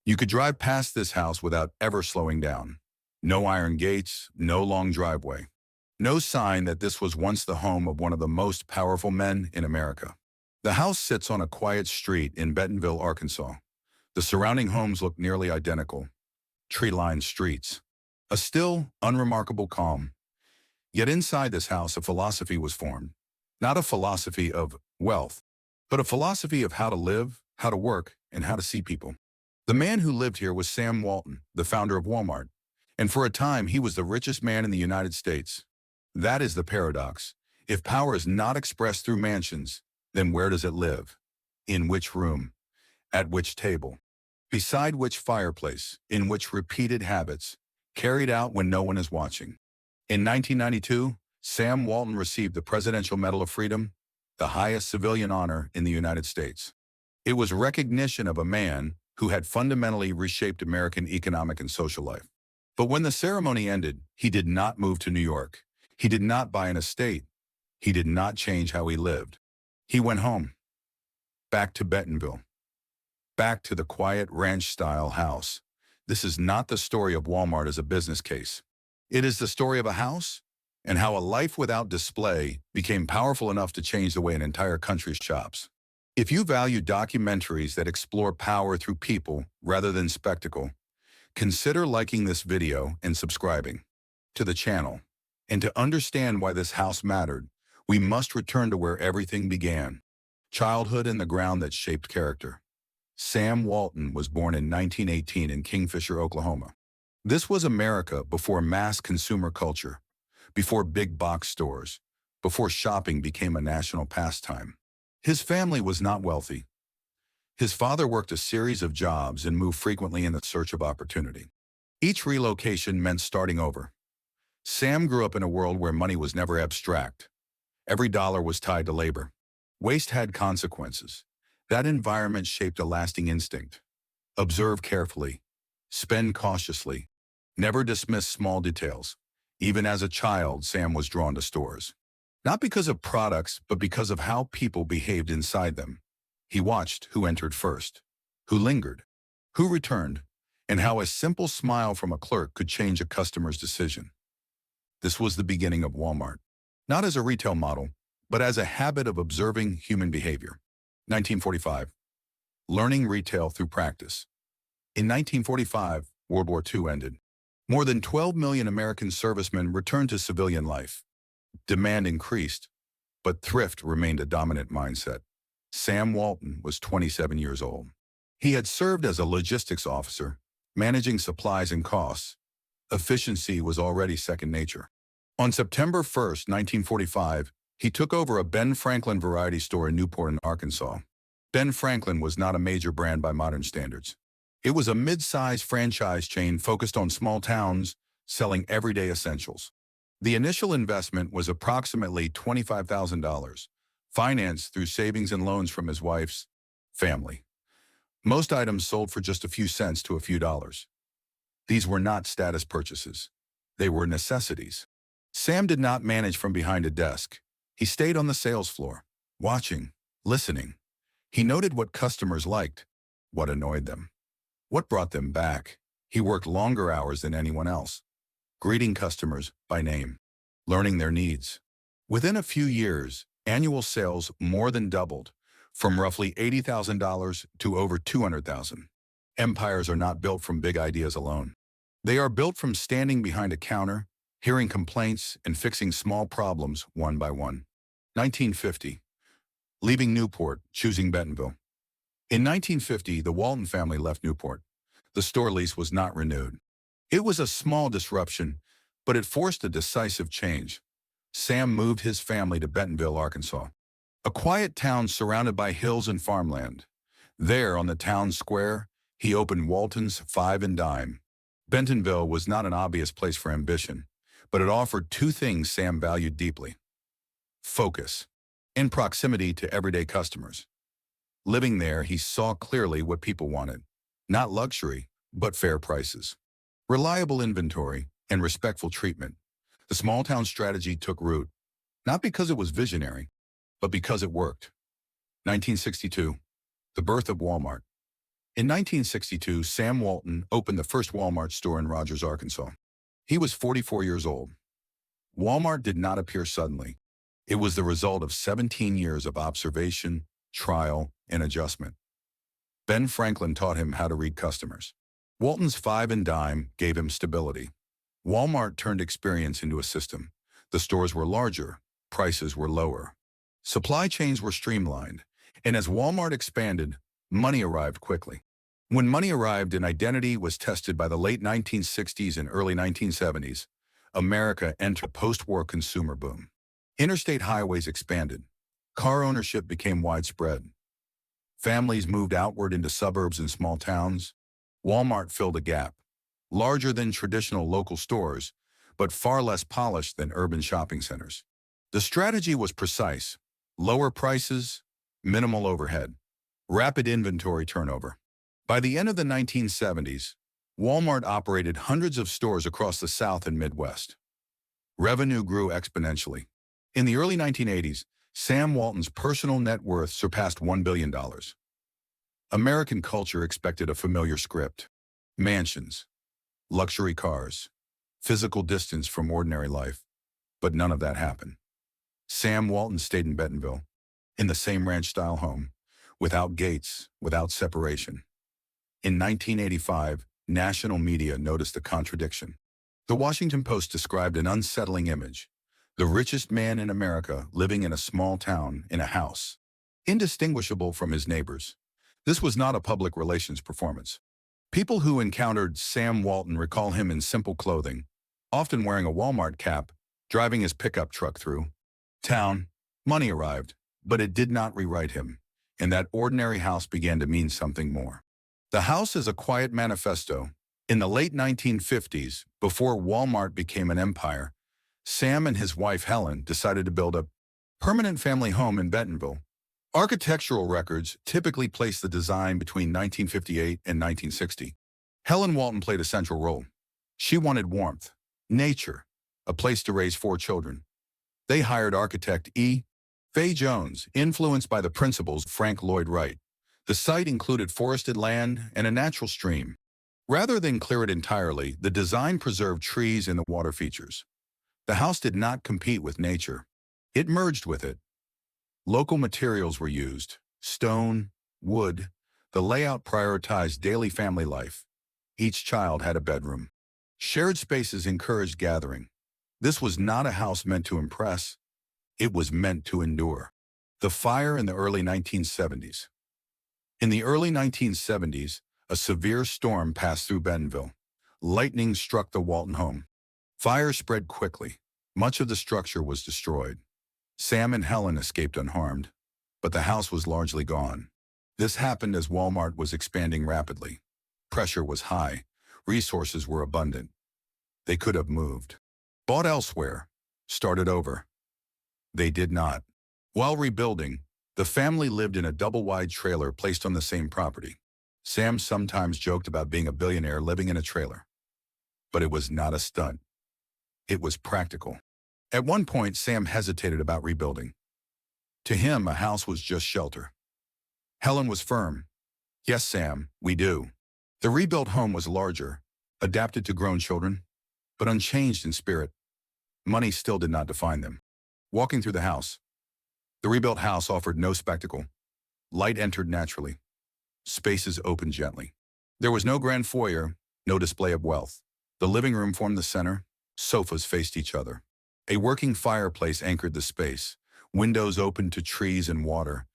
You could drive past this house without ever slowing down. No iron gates, no long driveway. No sign that this was once the home of one of the most powerful men in America. The house sits on a quiet street in Bentonville, Arkansas. The surrounding homes look nearly identical. Tree-lined streets. A still, unremarkable calm. Yet inside this house, a philosophy was formed. Not a philosophy of wealth, but a philosophy of how to live, how to work, and how to see people. The man who lived here was Sam Walton, the founder of Walmart. And for a time, he was the richest man in the United States. That is the paradox. If power is not expressed through mansions, then where does it live? In which room? At which table? Beside which fireplace? In which repeated habits? Carried out when no one is watching. In 1992, Sam Walton received the Presidential Medal of Freedom, the highest civilian honor in the United States. It was recognition of a man who had fundamentally reshaped American economic and social life. But when the ceremony ended, he did not move to New York. He did not buy an estate. He did not change how he lived. He went home, back to Bentonville, back to the quiet ranch-style house. This is not the story of Walmart as a business case. It is the story of a house and how a life without display became powerful enough to change the way an entire country shops. If you value documentaries that explore power through people rather than spectacle, consider liking this video and subscribing to the channel. And to understand why this house mattered, we must return to where everything began. Childhood and the ground that shaped character. Sam Walton was born in 1918 in Kingfisher, Oklahoma. This was America before mass consumer culture, before big box stores, before shopping became a national pastime. His family was not wealthy. His father worked a series of jobs and moved frequently in the search of opportunity. Each relocation meant starting over. Sam grew up in a world where money was never abstract. Every dollar was tied to labor. Waste had consequences. That environment shaped a lasting instinct. Observe carefully. Spend cautiously. Never dismiss small details. Even as a child, Sam was drawn to stores. Not because of products, but because of how people behaved inside them. He watched who entered first, who lingered, who returned, and how a simple smile from a clerk could change a customer's decision. This was the beginning of Walmart, not as a retail model, but as a habit of observing human behavior. 1945. Learning retail through practice. In 1945, World War II ended. More than 12 million American servicemen returned to civilian life. Demand increased, but thrift remained a dominant mindset. Sam Walton was 27 years old. He had served as a logistics officer, managing supplies and costs. Efficiency was already second nature. On September 1st, 1945, he took over a Ben Franklin variety store in Newport, Arkansas. Ben Franklin was not a major brand by modern standards. It was a mid-sized franchise chain focused on small towns, selling everyday essentials. The initial investment was approximately $25,000, financed through savings and loans from his wife's family. Most items sold for just a few cents to a few dollars. These were not status purchases. They were necessities. Sam did not manage from behind a desk. He stayed on the sales floor, watching, listening. He noted what customers liked, what annoyed them, what brought them back. He worked longer hours than anyone else, greeting customers by name, learning their needs. Within a few years, annual sales more than doubled, from roughly $80,000 to over $200,000. Empires are not built from big ideas alone. They are built from standing behind a counter, hearing complaints, and fixing small problems one by one. 1950. Leaving Newport, choosing Bentonville. In 1950, the Walton family left Newport. The store lease was not renewed. It was a small disruption, but it forced a decisive change. Sam moved his family to Bentonville, Arkansas, a quiet town surrounded by hills and farmland. There, on the town square, he opened Walton's Five and Dime. Bentonville was not an obvious place for ambition, but it offered two things Sam valued deeply: focus and proximity to everyday customers. Living there, he saw clearly what people wanted: not luxury, but fair prices, reliable inventory, and respectful treatment. The small-town strategy took root, not because it was visionary, but because it worked. 1962, the birth of Walmart. In 1962, Sam Walton opened the first Walmart store in Rogers, Arkansas. He was 44 years old. Walmart did not appear suddenly. It was the result of 17 years of observation, trial, and adjustment. Ben Franklin taught him how to read customers. Walton's five and dime gave him stability. Walmart turned experience into a system. The stores were larger, prices were lower. Supply chains were streamlined, and as Walmart expanded, money arrived quickly. When money arrived and identity was tested by the late 1960s and early 1970s, America entered a post-war consumer boom. Interstate highways expanded. Car ownership became widespread. Families moved outward into suburbs and small towns. Walmart filled a gap, larger than traditional local stores, but far less polished than urban shopping centers. The strategy was precise: lower prices, minimal overhead, rapid inventory turnover. By the end of the 1970s, Walmart operated hundreds of stores across the South and Midwest. Revenue grew exponentially. In the early 1980s, Sam Walton's personal net worth surpassed $1 billion. American culture expected a familiar script: mansions, luxury cars, physical distance from ordinary life. But none of that happened. Sam Walton stayed in Bentonville, in the same ranch-style home, without gates, without separation. In 1985, national media noticed a contradiction. The Washington Post described an unsettling image: the richest man in America living in a small town in a house, indistinguishable from his neighbors. This was not a public relations performance. People who encountered Sam Walton recall him in simple clothing, often wearing a Walmart cap, driving his pickup truck through town. Money arrived, but it did not rewrite him, and that ordinary house began to mean something more. The house is a quiet manifesto. In the late 1950s, before Walmart became an empire, Sam and his wife Helen decided to build a permanent family home in Bentonville. Architectural records typically place the design between 1958 and 1960. Helen Walton played a central role. She wanted warmth, nature, a place to raise 4 children. They hired architect E. Fay Jones, influenced by the principles of Frank Lloyd Wright. The site included forested land and a natural stream. Rather than clear it entirely, the design preserved trees and the water features. The house did not compete with nature. It merged with it. Local materials were used: stone, wood. The layout prioritized daily family life. Each child had a bedroom. Shared spaces encouraged gathering. This was not a house meant to impress. It was meant to endure. The fire in the early 1970s. In the early 1970s, a severe storm passed through Bentonville. Lightning struck the Walton home. Fire spread quickly. Much of the structure was destroyed. Sam and Helen escaped unharmed, but the house was largely gone. This happened as Walmart was expanding rapidly. Pressure was high. Resources were abundant. They could have moved, bought elsewhere, started over. They did not. While rebuilding, the family lived in a double-wide trailer placed on the same property. Sam sometimes joked about being a billionaire living in a trailer. But it was not a stunt. It was practical. At one point, Sam hesitated about rebuilding. To him, a house was just shelter. Helen was firm. "Yes, Sam, we do." The rebuilt home was larger, adapted to grown children, but unchanged in spirit. Money still did not define them. Walking through the house. The rebuilt house offered no spectacle. Light entered naturally. Spaces opened gently. There was no grand foyer, no display of wealth. The living room formed the center. Sofas faced each other. A working fireplace anchored the space. Windows opened to trees and water.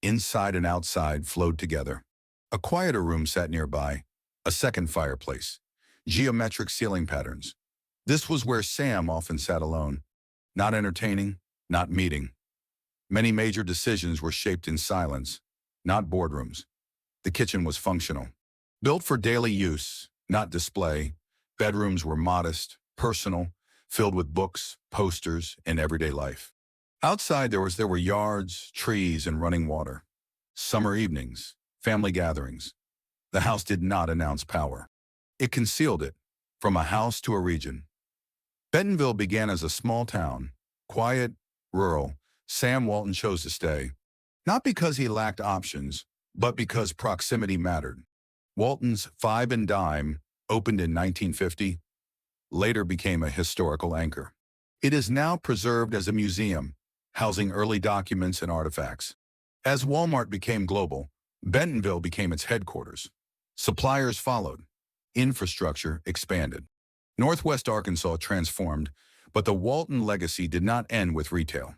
Inside and outside flowed together. A quieter room sat nearby, a second fireplace. Geometric ceiling patterns. This was where Sam often sat alone. Not entertaining, not meeting. Many major decisions were shaped in silence, not boardrooms. The kitchen was functional. Built for daily use, not display, bedrooms were modest, personal, filled with books, posters, and everyday life. Outside there were yards, trees, and running water. Summer evenings, family gatherings. The house did not announce power. It concealed it, from a house to a region. Bentonville began as a small town, quiet, rural. Sam Walton chose to stay, not because he lacked options, but because proximity mattered. Walton's Five and Dime, opened in 1950, later became a historical anchor. It is now preserved as a museum, housing early documents and artifacts. As Walmart became global, Bentonville became its headquarters. Suppliers followed. Infrastructure expanded. Northwest Arkansas transformed, but the Walton legacy did not end with retail.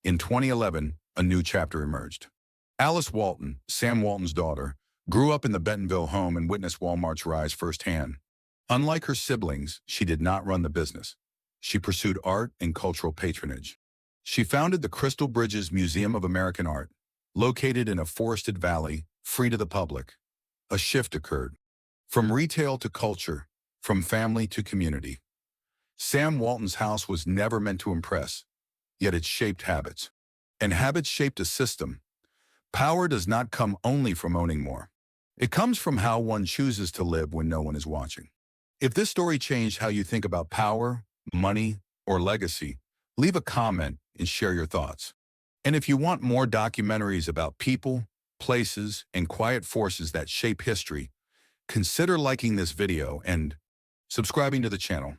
In 2011, a new chapter emerged. Alice Walton, Sam Walton's daughter, grew up in the Bentonville home and witnessed Walmart's rise firsthand. Unlike her siblings, she did not run the business. She pursued art and cultural patronage. She founded the Crystal Bridges Museum of American Art, located in a forested valley, free to the public. A shift occurred. From retail to culture, from family to community. Sam Walton's house was never meant to impress, yet it shaped habits. And habits shaped a system. Power does not come only from owning more. It comes from how one chooses to live when no one is watching. If this story changed how you think about power, money, or legacy, leave a comment and share your thoughts. And if you want more documentaries about people, places, and quiet forces that shape history, consider liking this video and subscribing to the channel.